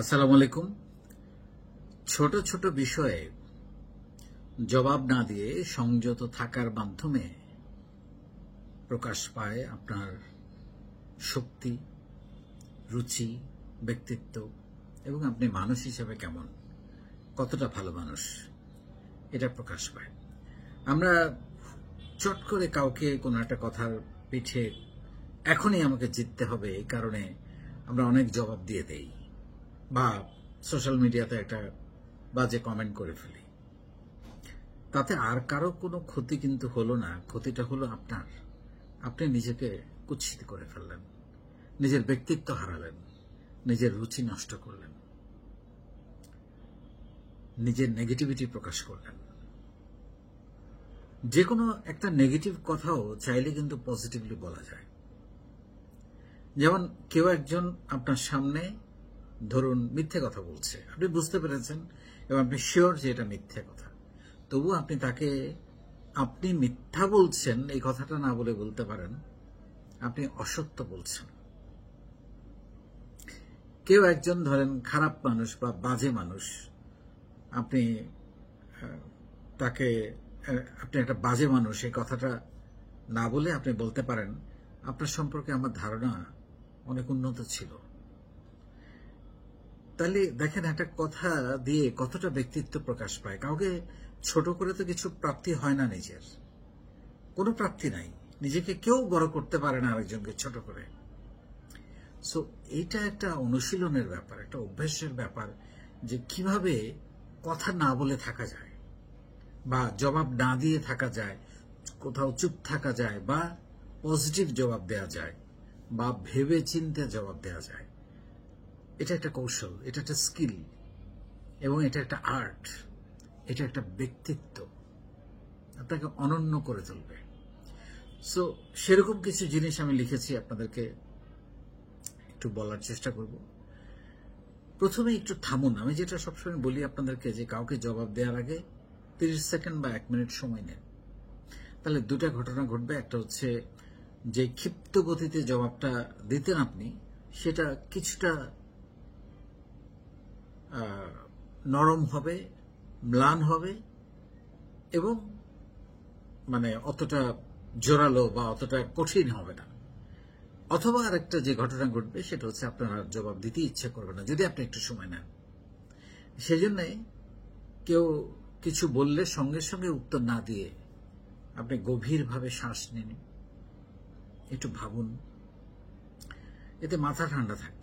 আসসালামু আলাইকুম। ছোট ছোট বিষয়ে জবাব না দিয়ে সংযত থাকার মাধ্যমে প্রকাশ পায় আপনার শক্তি, রুচি, ব্যক্তিত্ব এবং আপনি মানুষ হিসেবে কেমন, কতটা ভালো মানুষ, এটা প্রকাশ পায়। আমরা চট করে কাউকে কোনো একটা কথার পিঠে এখনই আমাকে জিততে হবে এই কারণে আমরা অনেক জবাব দিয়ে দেই বা সোশ্যাল মিডিয়াতে একটা বাজে কমেন্ট করে ফেলি। তাতে আর কারো কোনো ক্ষতি কিন্তু হলো না, ক্ষতিটা হলো আপনার। আপনি নিজেকে কুৎসিত করে ফেললেন, নিজের ব্যক্তিত্ব হারালেন, নিজের রুচি নষ্ট করলেন, নিজের নেগেটিভিটি প্রকাশ করলেন। যে কোনো একটা নেগেটিভ কথাও চাইলে কিন্তু পজিটিভলি বলা যায়। যেমন কেউ একজন আপনার সামনে ধরুন মিথ্যে কথা বলছে, আপনি বুঝতে পেরেছেন এবং আপনি শিওর যে এটা মিথ্যে কথা, তবু আপনি তাকে আপনি মিথ্যা বলছেন এই কথাটা না বলে বলতে পারেন আপনি অসত্য বলছেন। কেউ একজন ধরেন খারাপ মানুষ বা বাজে মানুষ, আপনি তাকে আপনি একটা বাজে মানুষ এই কথাটা না বলে আপনি বলতে পারেন আপনার সম্পর্কে আমার ধারণা অনেক উন্নত ছিল। তাহলে দেখেন একটা কথা দিয়ে কতটা ব্যক্তিত্ব প্রকাশ পায়। কাউকে ছোট করে তো কিছু প্রাপ্তি হয় না, নিজের কোনো প্রাপ্তি নাই, নিজেকে কেউ বড় করতে পারে না আরেকজনকে ছোট করে। সো এইটা একটা অনুশীলনের ব্যাপার, একটা অভ্যাসের ব্যাপার, যে কিভাবে কথা না বলে থাকা যায় বা জবাব না দিয়ে থাকা যায়, কোথাও চুপ থাকা যায় বা পজিটিভ জবাব দেওয়া যায় বা ভেবে চিন্তে জবাব দেওয়া যায়। এটা একটা কৌশল, এটা একটা স্কিল এবং এটা একটা আর্ট, এটা একটা ব্যক্তিত্ব, আপনাকে অনন্য করে তুলবে। সো সেরকম কিছু জিনিস আমি লিখেছি, আপনাদেরকে একটু বলার চেষ্টা করব। প্রথমে একটু থামুন। আমি যেটা সবসময় বলি আপনাদেরকে, যে কাউকে জবাব দেওয়ার আগে 30 সেকেন্ড বা 1 মিনিট সময় নেন। তাহলে দুটা ঘটনা ঘটবে। একটা হচ্ছে যে ক্ষিপ্ত গতিতে জবাবটা দিতেন আপনি, সেটা কিছুটা নরম হবে, ম্লান হবে এবং মানে অতটা জোরালো বা অতটা কঠিন হবে না। অথবা আরেকটা যে ঘটনা ঘটবে সেটা হচ্ছে আপনার আর জবাব দিতে ইচ্ছে করবে না যদি আপনি একটু সময় নেন। সেজন্য কেউ কিছু বললে সঙ্গে সঙ্গে উত্তর না দিয়ে আপনি গভীরভাবে শ্বাস নিন, একটু ভাবুন, এতে মাথা ঠান্ডা থাকবে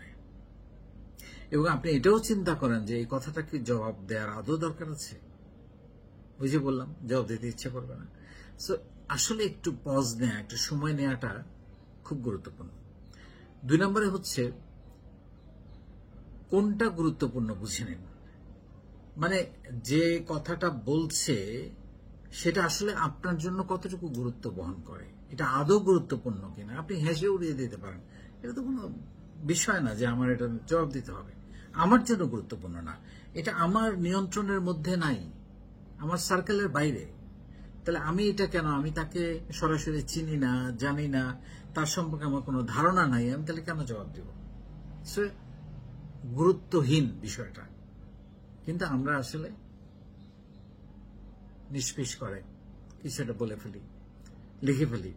এবং আপনি এটাও চিন্তা করেন যে এই কথাটা কি জবাব দেওয়ার আদৌ দরকার আছে। ওই যে বললাম জবাব দিতে ইচ্ছে করবে না। সো আসলে একটু পজ নেওয়া, একটু সময় নেওয়াটা খুব গুরুত্বপূর্ণ। 2 নম্বরে হচ্ছে কোনটা গুরুত্বপূর্ণ বুঝে নিন। মানে যে কথাটা বলছে সেটা আসলে আপনার জন্য কতটুকু গুরুত্ব বহন করে, এটা আদৌ গুরুত্বপূর্ণ কিনা। আপনি হেসে উড়িয়ে দিতে পারেন, এটা তো কোনো বিষয় না যে আমার এটা জবাব দিতে হবে, আমার জন্য গুরুত্বপূর্ণ না, এটা আমার নিয়ন্ত্রণের মধ্যে নাই, আমার সার্কেলের বাইরে। তাহলে আমি এটা কেন, আমি তাকে সরাসরি চিনি না, জানি না, তার সম্পর্কে আমার কোনো ধারণা নাই, আমি তাহলে কেন জবাব দিব। সো গুরুত্বহীন বিষয়টা, কিন্তু আমরা আসলে নিষ্পিস করে কিছুটা বলে ফেলি, লিখে ফেলি।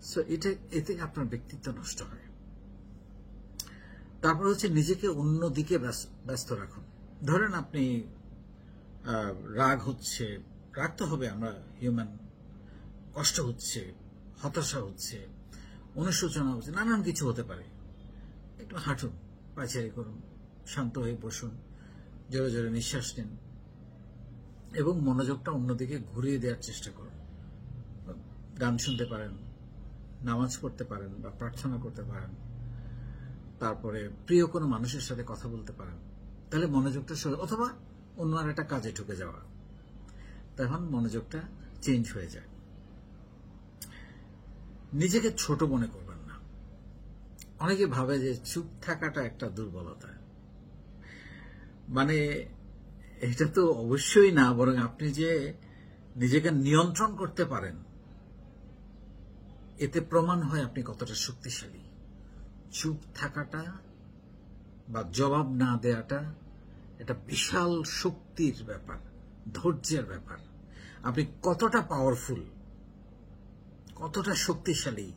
সো এতে আপনার ব্যক্তিত্ব নষ্ট হয়। তারপর হচ্ছে নিজেকে অন্যদিকে ব্যস্ত রাখুন। ধরেন আপনি রাগ হচ্ছে, রাগ তো হবে, আমরা হিউম্যান, কষ্ট হচ্ছে, হতাশা হচ্ছে, অনুশোচনা হচ্ছে, নানান কিছু হতে পারে। একটু হাঁটুন, পায়চারি করুন, শান্ত হয়ে বসুন, জোরে জোরে নিঃশ্বাস নিন এবং মনোযোগটা অন্যদিকে ঘুরিয়ে দেওয়ার চেষ্টা করুন। গান শুনতে পারেন, নামাজ পড়তে পারেন বা প্রার্থনা করতে পারেন, তারপরে প্রিয় কোনো মানুষের সাথে কথা বলতে পারেন। তাহলে মনোযোগটা অথবা অন্য আর একটা কাজে ঢুকে যাওয়া, তখন মনোযোগটা চেঞ্জ হয়ে যায়। নিজেকে ছোট মনে করবেন না। অনেকে ভাবে যে চুপ থাকাটা একটা দুর্বলতা, মানে এটা তো অবশ্যই না, বরং আপনি যে নিজেকে নিয়ন্ত্রণ করতে পারেন এতে প্রমাণ হয় আপনি কতটা শক্তিশালী। চুপ থাকাটা বা জবাব না দেওয়াটা এটা বিশাল শক্তির ব্যাপার, ধৈর্যের ব্যাপার। আপনি কতটা পাওয়ারফুল, কতটা শক্তিশালী,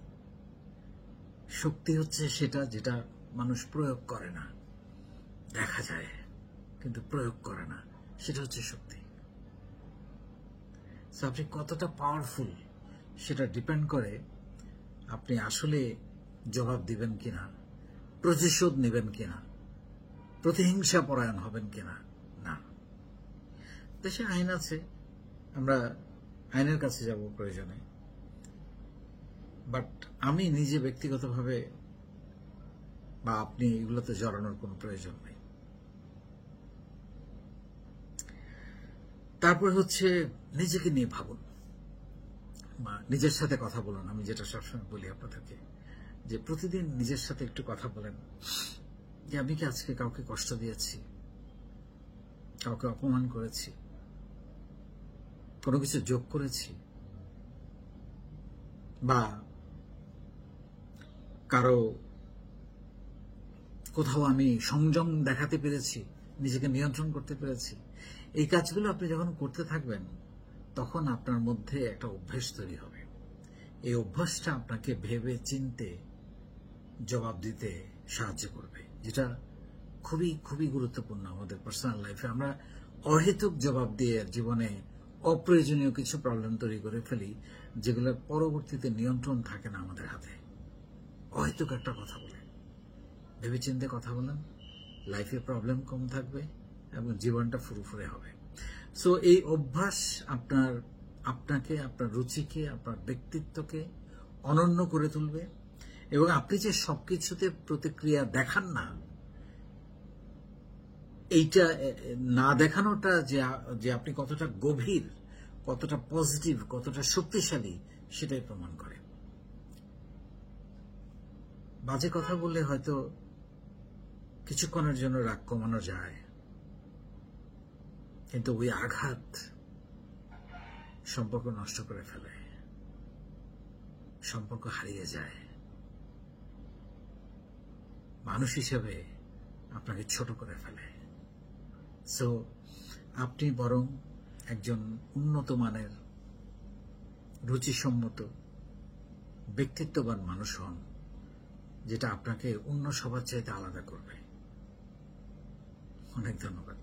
শক্তি হচ্ছে সেটা যেটা মানুষ প্রয়োগ করে না, দেখা যায় কিন্তু প্রয়োগ করে না, সেটা হচ্ছে শক্তি। আপনি কতটা পাওয়ারফুল সেটা ডিপেন্ড করে আপনি আসলে জবাব দিবেন কিনা, প্রতিশোধ নেবেন কিনা, প্রতিহিংসা পরায়ণ হবেন কিনা। না, দেশে আইন আছে, আমরা আইনের কাছে যাব প্রয়োজনে, বাট আমি নিজে ব্যক্তিগতভাবে বা আপনি এগুলোতে জড়ানোর কোনো প্রয়োজন নেই। তারপর হচ্ছে নিজেকে নিয়ে ভাবুন বা নিজের সাথে কথা বলুন। আমি যেটা সবসময় বলি আপনাদেরকে, যে প্রতিদিন নিজের সাথে একটু কথা বলেন যে আমি কি আজকে কাউকে কষ্ট দিয়েছি, কাউকে অপমান করেছি, কোনো কিছু যোগ করেছি, বা কারো কোথাও আমি সংযম দেখাতে পেরেছি, নিজেকে নিয়ন্ত্রণ করতে পেরেছি। এই কাজগুলো আপনি যখন করতে থাকবেন তখন আপনার মধ্যে একটা অভ্যাস তৈরি হবে। এই অভ্যাসটা আপনাকে ভেবে চিনতে জবাব দিতে সাহায্য করবে, যেটা খুবই খুবই গুরুত্বপূর্ণ আমাদের পার্সোনাল লাইফে। আমরা অহেতুক জবাব দিয়ে জীবনে অপ্রয়োজনীয় কিছু প্রবলেম তৈরি করে ফেলি, যেগুলোর পরবর্তীতে নিয়ন্ত্রণ থাকে না আমাদের হাতে। অহেতুক একটা কথা বলে, ভেবেচিন্তে কথা বলেন, লাইফে প্রবলেম কম থাকবে এবং জীবনটা ফুরফুরে হবে। সো এই অভ্যাস আপনাকে, আপনার রুচিকে, আপনার ব্যক্তিত্বকে অনন্য করে তুলবে। এবং আপনি যে সবকিছুতে প্রতিক্রিয়া দেখান না, এইটা না দেখানোটা যে আপনি কতটা গভীর, কতটা পজিটিভ, কতটা শক্তিশালী, সেটাই প্রমাণ করে। বাজে কথা বললে হয়তো কিছুক্ষণের জন্য রাগ কমানো যায়, কিন্তু ওই আঘাত সম্পর্ক নষ্ট করে ফেলে, সম্পর্ক হারিয়ে যায়, মানুষ হিসেবে আপনাকে ছোট করে ফেলে। সো আপনি বরং একজন উন্নত মানের, রুচিসম্মত, ব্যক্তিত্ববান মানুষ হন, যেটা আপনাকে অন্য সবার চাইতে আলাদা করবে। অনেক ধন্যবাদ।